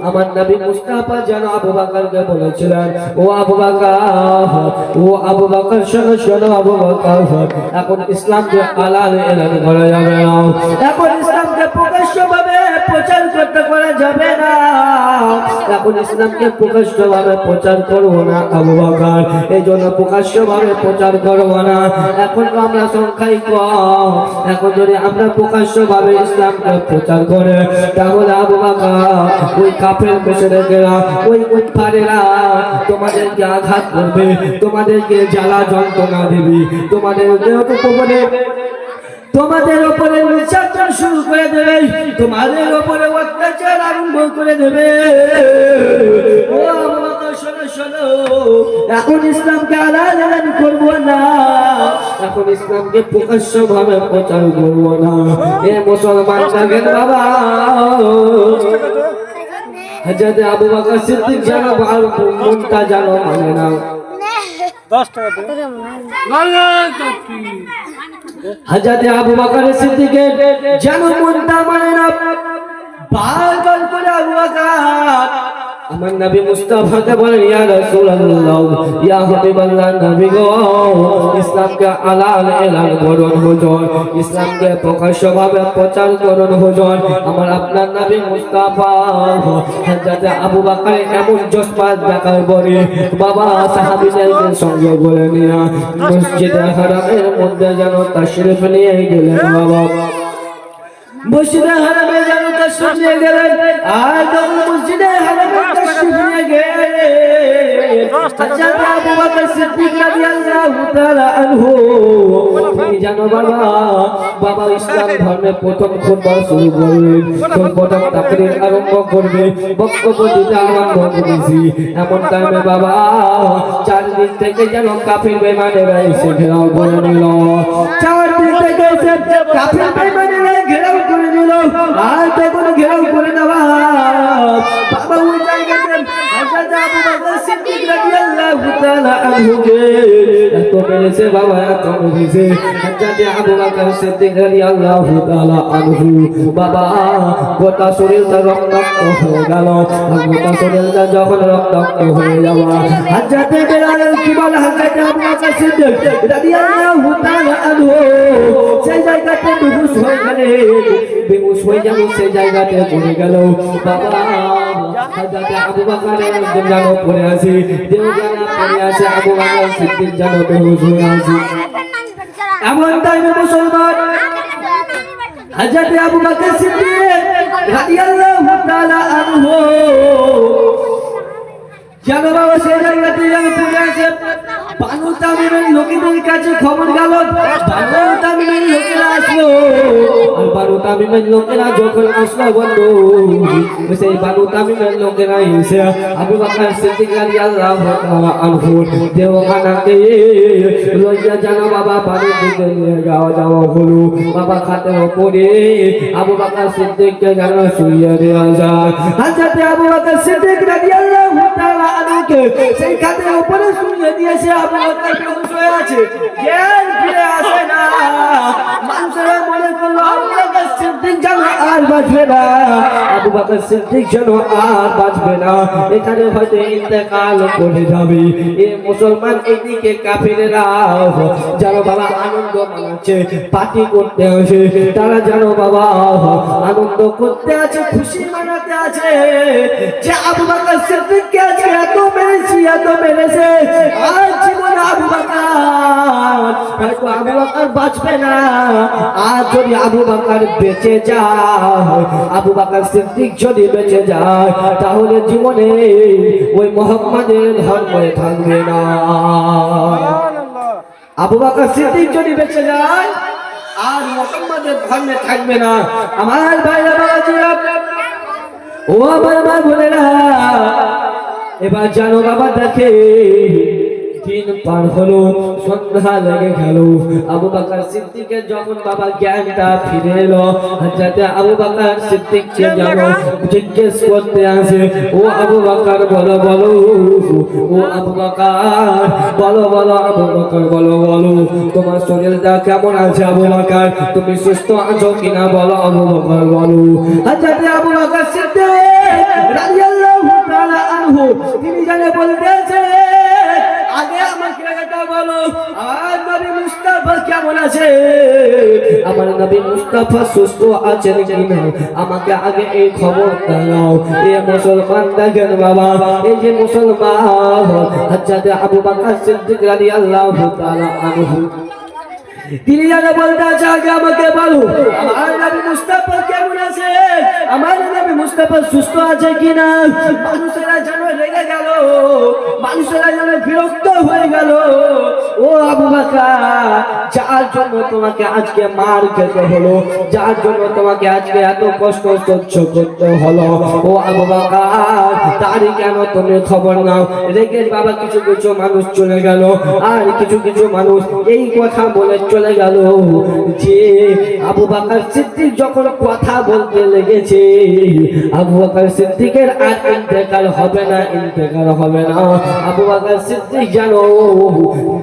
আমার নবী মুস্তাফা জানো আবু বকরকে বলেছিলেন ও আবু বকর শোনো শোনো আবু বকর এখন ইসলামকে আলাল এলান করা যাবে না এখন ইসলামকে প্রকাশ্যভাবে প্রচার করতে করা যাবে না এখন ইসলামকে প্রকাশ্যভাবে প্রচার করবো না আবু বকর এইজন্য প্রকাশ্যভাবে প্রচার করবো না এখন তো আমরা সংখ্যাই কম এখন যদি আমরা প্রকাশ্যভাবে ইসলামকে প্রচার করে তাহলে আবু বকর ওই কাফের মুশরিকেরা ওই কুফারেরা তোমাদেরকে আঘাত করবে তোমাদেরকে জ্বালা যন্ত্রণা দেবে তোমাদের উপরে নির্যাতন শুরু করে দেবে তোমাদের উপরে অত্যাচার আরম্ভ করে দেবে ও আবু বকর শোনো শোনো এখন ইসলামকে আলাল এলান করবো না এখন ইসলামকে প্রকাশ্যভাবে প্রচার করবো না এ মুসলমান থাকেন বাবা হযরত আবু বকর সিদ্দিক জানো আর মনটা জানো মানে না 10 টাকা দে হযরত আবু বকর সিদ্দিকের জানো মনটা মানে না বারবার করে আবু বকর আমার নবী মুস্তাফাকে বলেন ইয়া রাসূলুল্লাহ ইয়া হাবিবাল্লাহ নবী গো ইসলামকে আলাল এলান করুন হুজুর ইসলামকে প্রকাশ্যভাবে প্রচার করুন হুজুর আমার আপনার নবী মুস্তাফা হযরত আবু বকর এমন জজবাত দেখার পরে বাবা সাহাবীদেরকে সঙ্গে বলে নিয়ে মসজিদে হারামের মধ্যে যেন তাশরীফ নিয়ে গেলেন বাবা মসজিদে হারামে যেন তাশরীফ নিয়ে গেলেন আর যখন মসজিদে হারামে তাশরীফ নিয়ে গেলেন হযরত আবু বকর সিদ্দিক রাদিয়াল্লাহু তাআলা আনহু তিনি জানো বাবা ইসলাম ধর্মের প্রথম খুতবা শুরু করলেন প্রথম তাকরীর আরম্ভ করবে বক্তব্য দিতে আরম্ভ করেছি এমন টাইমে বাবা চারদিক থেকে যেন কাফির বেঈমানেরা এসে ঘেরাও করে নিল চারদিক থেকে এসে কাফির বেঈমানেরা ঘেরাও করে নিল আর তখন ঘেরাও করে দেওয়া বাবা ওই জায়গাতে হযরত আবু বকর সিদ্দিক রাদিয়াল্লাহু তাআলা আনহুকে এত মেরেছে বাবা এত মেরেছে হযরত আবু বকর সিদ্দিক রাদিয়াল্লাহু তাআলা আনহু বাবা গোটা শরীরটা রক্তাক্ত হয়ে গেল গোটা শরীরটা যখন রক্তাক্ত হয়ে যাওয়া হযরত বেলাল কি বলে হযরত আবু বকর সিদ্দিক রাদিয়াল্লাহু তাআলা আনহু সেই জায়গাতে বেহুশ হয়ে গেলেন বেহুশ হয়ে যাওয়া সেই জায়গাতে পড়ে গেল বাবা হযরত আবু বকরের জানো পড়ে আছে দেহ জানা পড়ে আছে আবু বকর সিদ্দিক জানো বেহুশ হয়ে আছে এমন টাইমে মুসলমান হযরত আবু বকর সিদ্দিক রাদিয়াল্লাহু তাআলা আনহু জানো বাবা সেই জায়গাতে জানো পড়ে আছে বানু তামিমের লোকেদের কাছে খবর গেল বানু তামিমের লোকেরা আসলো আর বানু তামিমের লোকেরা যখন আসলো বন্ধু সেই বানু তামিমের লোকেরা এসে আবু বকর সিদ্দিক রাদিয়াল্লাহু তাআলা আনহু দেওয়ানাকে লইয়া জানো বাবা বাড়ির দিকে নিয়ে যাওয়া হলো বাবা খাটের উপরে আবু বকর সিদ্দিককে জানো শুইয়ে দেওয়া যায় হযরত আবু বকর সিদ্দিক রাদিয়াল্লাহু তাআলা আনহুকে সেই খাটের উপরে শুইয়ে দিয়েছে আবু বকর বেহুশ হয়ে আছে জ্ঞান ফিরে আসে না মানুষেরা মনে করলো আবু বকর সিদ্দিক যেন আর বাঁচবে না আবু বকর সিদ্দিক যেন আর বাঁচবে না এখানে হয়তো ইন্তেকাল করে যাবে এই মুসলমান এদিকে কাফিরেরা জানো বাবা আনন্দ মানাচ্ছে পার্টি করতে আছে তারা জানো বাবা আনন্দ করতে আছে খুশি মানাতে আছে যে আবু বকর সিদ্দিককে আজকে এত মেরেছে আর জীবনে আবু বকর হয়তো আবু বকর বাঁচবে না। আর যদি আবু বকর বেঁচে যায়, আবু বকর সিদ্দিক যদি বেঁচে যায়, তাহলে জীবনে ওই মুহাম্মাদের ধর্মে থাকবে না। আবু বকর সিদ্দিক যদি বেঁচে যায় আর মুহাম্মাদের ধর্মে থাকবে না। আমার ভাইরা বাবাজিরা, ও আমার মা বোনেরা, এবার জানো বাবা, দেখে দিন পার হলো, সন্ধ্যা লেগে গেল। আবু বকর সিদ্দিকের যখন বাবা জ্ঞানটা ফিরে এলো, হযরত আবু বকর সিদ্দিককে জানো জিজ্ঞেস করতে আসে, ও আবু বকর বলো বলো, ও আবু বকর বলো বলো, আবু বকর বলো বলো, তোমার শরীরটা কেমন আছে আবু বকর, তুমি সুস্থ আছো কিনা বলো আবু বকর বলো। হযরত আবু বকর সিদ্দিক রাদিয়াল্লাহু তাআলা আনহু তিনি জানে বলতেছে, আগে আমাকে এটা বলো, আমার নবী মুস্তাফা কেমন আছে, আমার নবী মুস্তাফা সুস্থ আছেন কিনা, আমাকে আগে এই খবর দাও। এই মুসলমান দেখেন বাবা, এই যে মুসলমান হযরত আবু বকর সিদ্দিক রাদিয়াল্লাহু তাআলা আনহু তিনি জানে বলতে আছে, আগে আমাকে বলো আমার নবী মুস্তাফা কেমন আছে, আমার নবী মুস্তাফা সুস্থ আছে কিনা। মানুষেরা যেন রেগে গেল, মানুষেরা যেন বিরক্ত হয়ে গেল। ও আবু বকর, যার জন্য তোমাকে আজকে মার খেতে হলো, যার জন্য তোমাকে আজকে এত কষ্ট সহ্য করতে হলো, ও আবু বকর তারই কেন তুমি খবর নাও। রেগে বাবা কিছু কিছু মানুষ চলে গেল, আর কিছু কিছু মানুষ এই কথা বলে চলে গেল যে আবু বকর সিদ্দিক যখন কথা বলতে লেগেছে, আবু বকর সিদ্দিকের আর ইন্তেকাল হবে না, ইন্তেকাল হবে না, আবু বকর সিদ্দিক যেন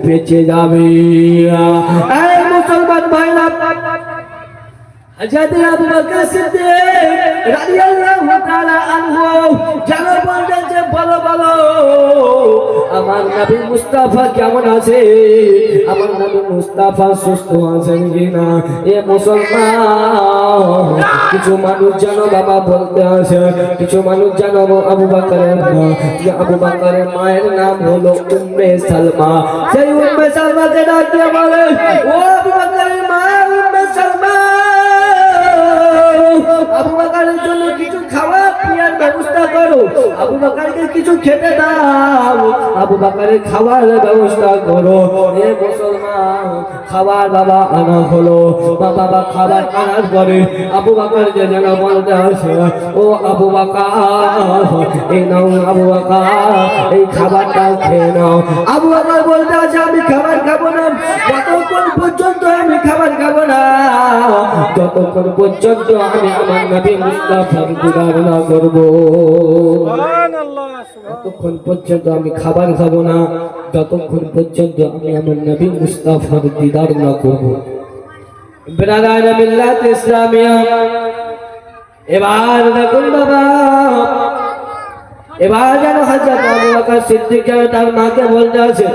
বেঁচে যাবে। এই মুসলমান ভাইরা, হযরত আবু বকর সিদ্দিক রাদিয়াল্লাহু তাআলা আনহু যেন বলতেন যে বলো বলো, আমার নবী মুস্তাফা কেমন আছে, আমার নবী মুস্তাফা সুস্থ আছেন কিনা। এ মুসলমান, কিছু মানুষ জানো বাবা বলতে আসে, কিছু মানুষ জানো আবু বকরের মা, যে আবু বকরের মায়ের নাম হলো উম্মে সালমা। সেই উম্মে সালমাকে ডাক দিয়ে বলে, ও আবু বকরের মা উম্মে সালমা, আবু বকরের জন্য কিছু খাওয়া পিয়ার ব্যবস্থা করো, আবু বকরকে কিছু খেতে দাও, আবু বকরের খাওয়ার ব্যবস্থা করো। এ মুসলমান, খাবার বাবা আনা হলো, বাবা খাবার আনার পরে আবু বকরকে যেন বলতে আসে, ও আবু বকর এই নাও, আবু বকর এই খাবারটা খেয়ে নাও। আবু বকর বলতে আছে, আমি খাবার খাবো না, যতক্ষণ পর্যন্ত আমি খাবার খাবো না, যতক্ষণ পর্যন্ত আমি আমার নবী মুস্তাফার দিদার না করবো, ততক্ষণ পর্যন্ত আমি খাবার খাবো না, যতক্ষণ পর্যন্ত আমি আমার নবী মুস্তাফার দিদার না করবো। ব্রাদার মিল্লাত ইসলামিয়া, এবার দেখুন বাবা, এবার যেন হযরত আবু বকর সিদ্দিক তার মাকে বলতে আছে,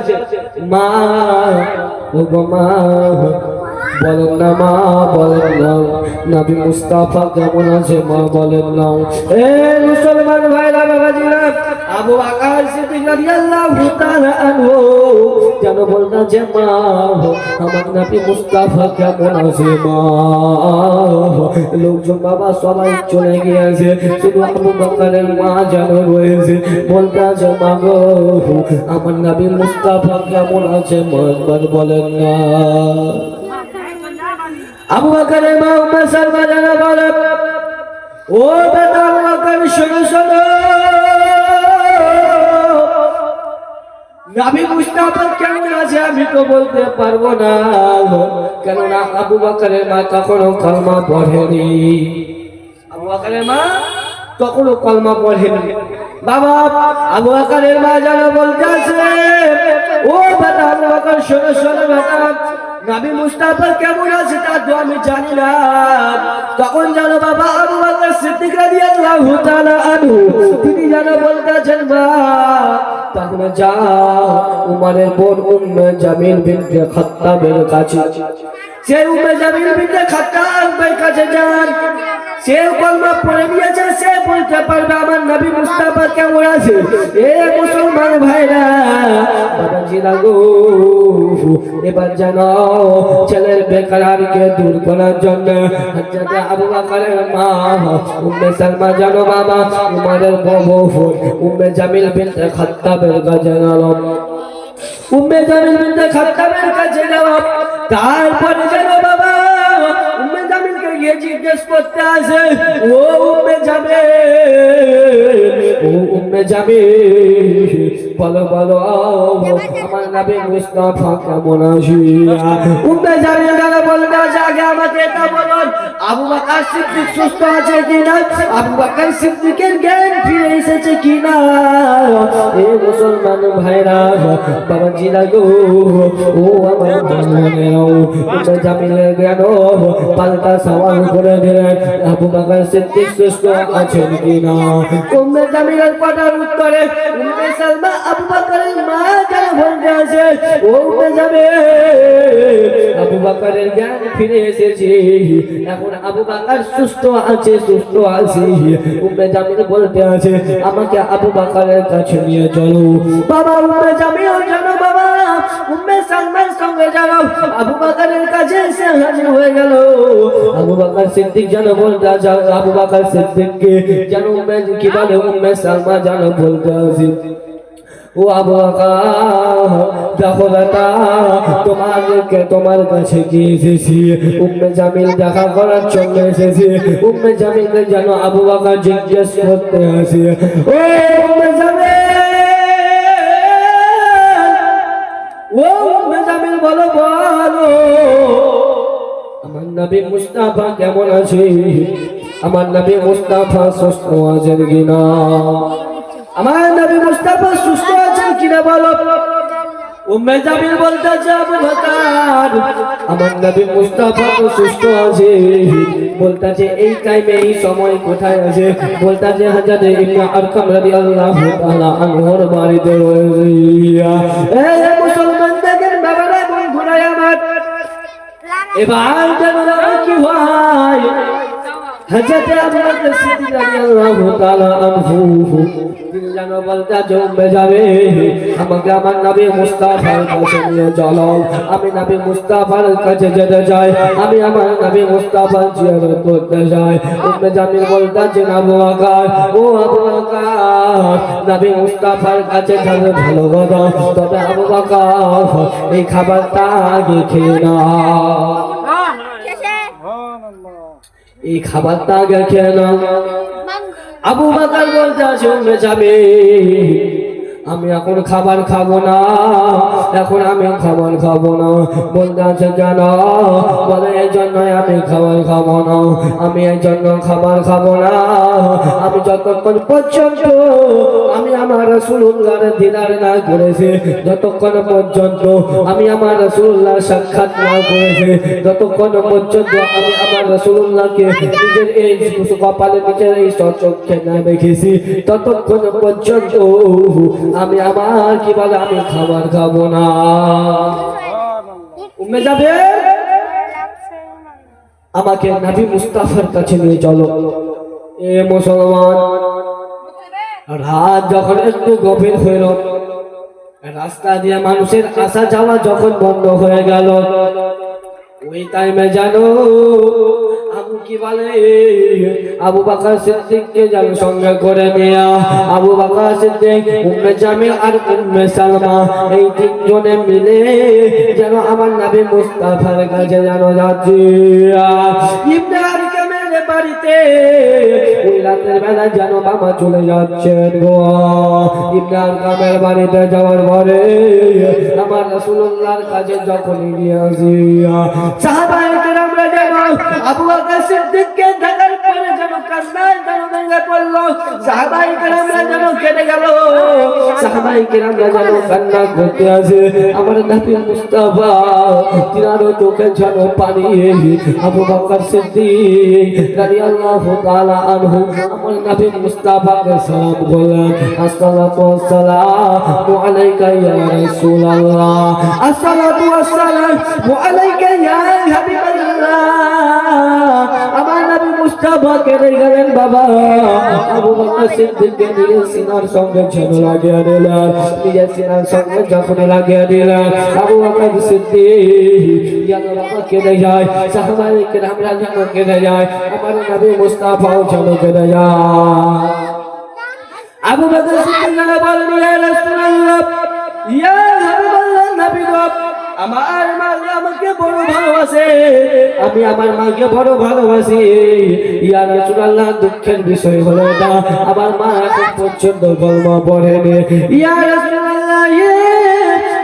মা ও মা বলেন না, মা বলেন না, নবী মুস্তাফা কেমন আছে মা বলেন না। এ মুসলমান ভাইরা বাবাজিরা, আবু বকর সিদ্দিক রাদিয়াল্লাহু তাআলা আনহু যেন বলতেছে, মা আমার নবী মুস্তাফা কেমন আছে মা। লোকজন বাবা সবাই চলে গিয়েছে, শুধু আবু বকরের মা যেন রয়েছে, বলতেছে, মা গো আমার নবী মুস্তাফা কেমন আছে মা একবার বলেন না। আবু বকরের মা উম্মে সালমা যেন বলে, ও বেটা আবু বকর শোনো শোনো, নবী মুস্তাফা কেমন আছে আমি তো বলতে পারবো না, কেননা আবু বকরের মা তখনও কলমা পড়েনি, আবু বকরের মা তখনও কলমা পড়েনি। বাবা আবু বকরের মা যেন বলতে আছে, ও বেটা আবু বকর শোনো শোনো বেটা, নবী মুস্তাফা কেমন আছে তা তো আমি জানি না। তখন জানো বাবা আবু বকর সিদ্দিক রাদিয়াল্লাহু তাআলা আনহু তিনি যেন বলতেছেন, মা তাহলে যা উমরের বোন উম্মে জামিল বিনতে খাত্তাবের কাছে, সেই উম্মে জামিল বিনতে খাত্তাবের কাছে যান, সে কলমা পড়ে নিয়েছে, সে বলতে পারবে আমার নবী মুস্তাফা কেমন আছে। এ মুসলমান ভাইরা, বাবাজিরা গো, এবার জানো ছেলের বেকারকে দূর করার জন্য হযরত আবু বকরের মা উম্মে সালমা জানো বাবা উমরের বউ উম্মে জামিল বিনতে খাত্তাবের কাছে গেল। উম্মে জামিল বিনতে খাত্তাবের কাছে গেল। তারপরে জানো বাবা উম্মে জামিলকে গিয়ে জিজ্ঞেস করতে আসে, ও উম্মে জামিল, ও উম্মে জামিল, বলো বলো আমার নবী মুস্তাফা কেমন আছে। উম্মে জামিল গেলে বলতে আছে, আগে আমাকে এটা বলুন আবু বকর সিদ্দিক সুস্থ আছে কিনা, আবু বকর সিদ্দিকের জ্ঞান ফিরে এসেছে কিনা। এ মুসলমান ভাইরা, বাবাজিরা গো, ও আমার বোনেরাও, উম্মে জামিলের জ্ঞান পাল্টা সওয়াল করে দিলেন, আবু বকর সিদ্দিক সুস্থ আছেন কিনা। উম্মে জামিলের কথার উত্তরে উম্মে সালমা আবু বকরের মা যারা বলতে আছে, ও উম্মে জামিল, আবু বকরের জ্ঞান ফিরে এসেছে, এখন আবু বকর সুস্থ আছে, সুস্থ আছে। উম্মে জামিল বলতে আছে, আমাকে আবু বকরের কাছে নিয়ে চলো। বাবা উম্মে জামিল জানো বাবা উম্মে সালমার সঙ্গে যাও, আবু বকরের কাছে এসে হাজির হয়ে গেল। আবু বকর সিদ্দিক জানো বলতে আছে, আবু বকর সিদ্দিককে জানো উম্মে কি বলে উম্মে সালমা জানো বলতে আছে, ও আবু বকর দেখো বেটা তোমার কাছে কি এসেছি, উম্মে জামিল দেখা করার জন্য এসেছি। উম্মে জামিলকে জানো আবু বকর জিজ্ঞেস করতে আছে, ও উম্মে জামিল, ও উম্মে জামিল বলো বলো আমার নবী মুস্তাফা কেমন আছে, আমার নবী মুস্তাফা সুস্থ আছেন কিনা, আমার নবী মুস্তাফা সুস্থ আছেন কিনা বলো। উম্মে জামিল বলতেছে, আবু বকর আমার নবী মুস্তাফা তো সুস্থ আছে। বলতেছে এই টাইমে এই সময় কোথায় আছে, বলতেছে হযরত ইবনে আরকাম রাদিয়াল্লাহু তাআলা আনহুর বাড়িতে রয়েছে। এই মুসলমান দেখেন বাবারা বন্ধুরা আমার, এবার জানো কি হয়, হযরত আবু বকর সিদ্দিক রাদিয়াল্লাহু তাআলা আনহু তিনি জানো বলতে জমবে যাবে, আমাকে আমার নবী মুস্তাফার কাছে নিয়ে চলো। আমি নবী মুস্তাফার কাছে যেতে চাই, আমি আমার নবী মুস্তাফার জিয়ারত করতে চাই। উম্মে জামিল বলতে আবু বকর, ও আবু বকর নবী মুস্তাফার কাছে যাবে ভালো কথা, তবে আবু বকর এই খাবারটা আগে খেয়ে নাও, এই খাবারটা আগে খেয়ে নাও। আবু বকর বলতে আছে, উম্মে জামিল আমি এখন খাবার খাবো না, এখন আমি খাবার খাবো না। বলতে আছে কেন, বলে এই জন্য আমি খাবার খাবো না, আমি এই জন্য খাবার খাবো না, আমি যতক্ষণ পর্যন্ত আমি আমার রাসূলুল্লাহর দিদার না করেছি, যতক্ষণ পর্যন্ত আমি আমার রাসূলুল্লাহ সাক্ষাৎ না করেছি, যতক্ষণ পর্যন্ত আমি আমার রাসূলুল্লাহকে নিজের এই কপালে নিজের এই চোখে না দেখেছি, ততক্ষণ পর্যন্ত আমি আমার কি বলে আমি খাবার খাবো না। উম্মে যাবে আমাকে নবী মুস্তাফার কাছে নিয়ে চলো। এ মুসলমান, রাত যখন একটু গভীর হইল, রাস্তা দিয়ে মানুষের আসা যাওয়া যখন বন্ধ হয়ে গেল, ওই টাইমে জানো আবু কি বলে আবু বকর সিদ্দিককে যেন সঙ্গে করে নিয়া আবু বকর সিদ্দিক, উম্মে জামিল আর উম্মে সালমা এই তিনজনে মিলে যেন আমার নবী মুস্তাফার কাছে যেন যাচ্ছে। ইবনে আরকামের বাড়িতে ওই রাতের বেলা যেন মামা চলে যাচ্ছেন গো। ইবনে আরকামের বাড়িতে যাওয়ার পরে আমার রাসূলুল্লাহর কাছে যখন গিয়ে আসি, সাহাবায়ে কেরামরা যেন আবু বকর সিদ্দিককে দেখার পরে যেন কান্নায় যেন ভেঙে পড়ল, সাহাবায়ে কেরামরা যেন কেঁদে গেল, সাহাবায়ে কেরামরা যেন কান্না করতে আছে। আমার নবী মুস্তাফা তিনার চোখে যেন পানি, আবু বকর সিদ্দিক রাদিয়াল্লাহু তাআলা আনহু আমার নবী মুস্তাফাকে সালাম করলেন, আসসালাতু ওয়াসসালামু আলাইকা ইয়া রাসূলুল্লাহ, আসসালাতু ওয়াসসালামু আলাইকা ইয়া হাবিবাল্লাহ। আমার নবী মুস্তাফা কেঁদে গেলেন বাবা। আবু বকর সিদ্দিককে নিয়ে সিনার সঙ্গে যেন লাগিয়ে দিলেন, নিজের সিনার সঙ্গে যখন লাগিয়ে দিলেন, আবু বকর সিদ্দিক যেন বাবা কেঁদে যায়, সাহাবায়ে কেরামরা যেন কেঁদে যায়, আমার নবী মুস্তাফাও যেন কেঁদে যায়। আবু বকর সিদ্দিক বলেন, ইয়া রাসূলুল্লাহ, ইয়া হাবিবাল্লাহ, নবী গো, আমার মা আমাকে বড় ভালোবাসে, আমি আমার মাকে বড় ভালোবাসি। ইয়া রাসূলুল্লাহ, দুঃখের বিষয় হলো এটা, আমার মা এখন পর্যন্ত কলমা পড়েনি। ইয়া রাসূলুল্লাহ,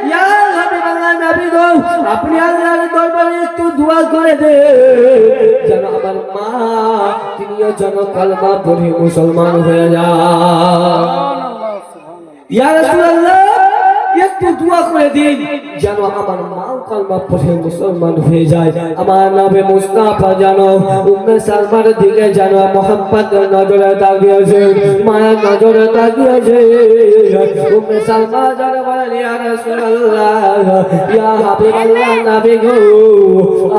ইয়া হাবিবাল্লাহ, নবী গো, আপনি আল্লাহর দরবারে একটু দোয়া করে দেন যেন আমার মা তিনিও যেন কলমা পড়ে মুসলমান হয়ে যায়। ইয়া রাসূলুল্লাহ, একটু দোয়া করে দিন যেন আমার মা কলমা পড়ে মুসলমান হয়ে যায়। আমার নবী মুস্তাফা যেন উম্মে সালমার দিকে যেন মোহাম্মদ নজরে তাকিয়েছে, মায়ের নজরে তাকিয়েছে। উম্মে সালমা যেন বলেন, ইয়া রাসূলুল্লাহ, ইয়া হাবিবাল্লাহ, নবী গো,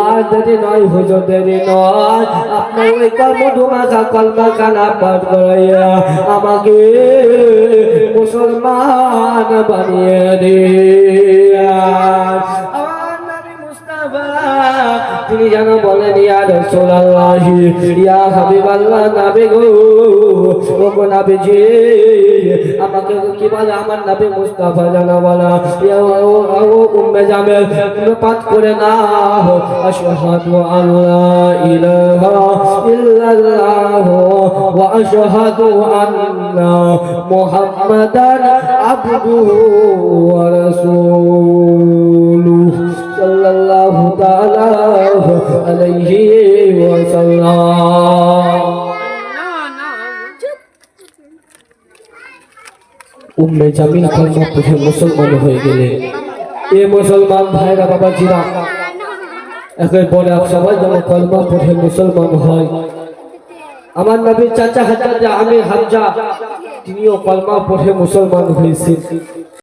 আর দেরি নয় হুজুর, দেরি নয়, আপনার ওই মধুমাখা কলমা কানা পাঠ করাইয়া আমাকে মুসলমান বানিয়ে তিনি যেন বলেন, ইয়া রাসূলুল্লাহ, ইয়া হাবিবাল্লাহ, নবী গো, ও গো নবীজি, আমাকে কি বলে আমার নবী মুস্তাফা যেন বলা, ইয়া ও উম্মে জামিল, তুমি পাঠ করে নাও, আশহাদু আল্লা ইলাহা ইল্লাল্লাহ ওয়া আশহাদু আন্না মুহাম্মাদান আবদুহু ওয়া রাসূলুহু সাল্লাল্লাহু তাআলা আলাইহি ওয়া সাল্লাম। উম্মে জামিল কলমা পড়ে মুসলমান হয়ে গেলে, এ মুসলমান ভাইরা বাবাজিরা, একের সবাই যেন কলমা পড়ে মুসলমান হয়। আমার নবীর চাচা হাজরা আমির হামজা তিনিও কলমা পড়ে মুসলমান হয়েছে।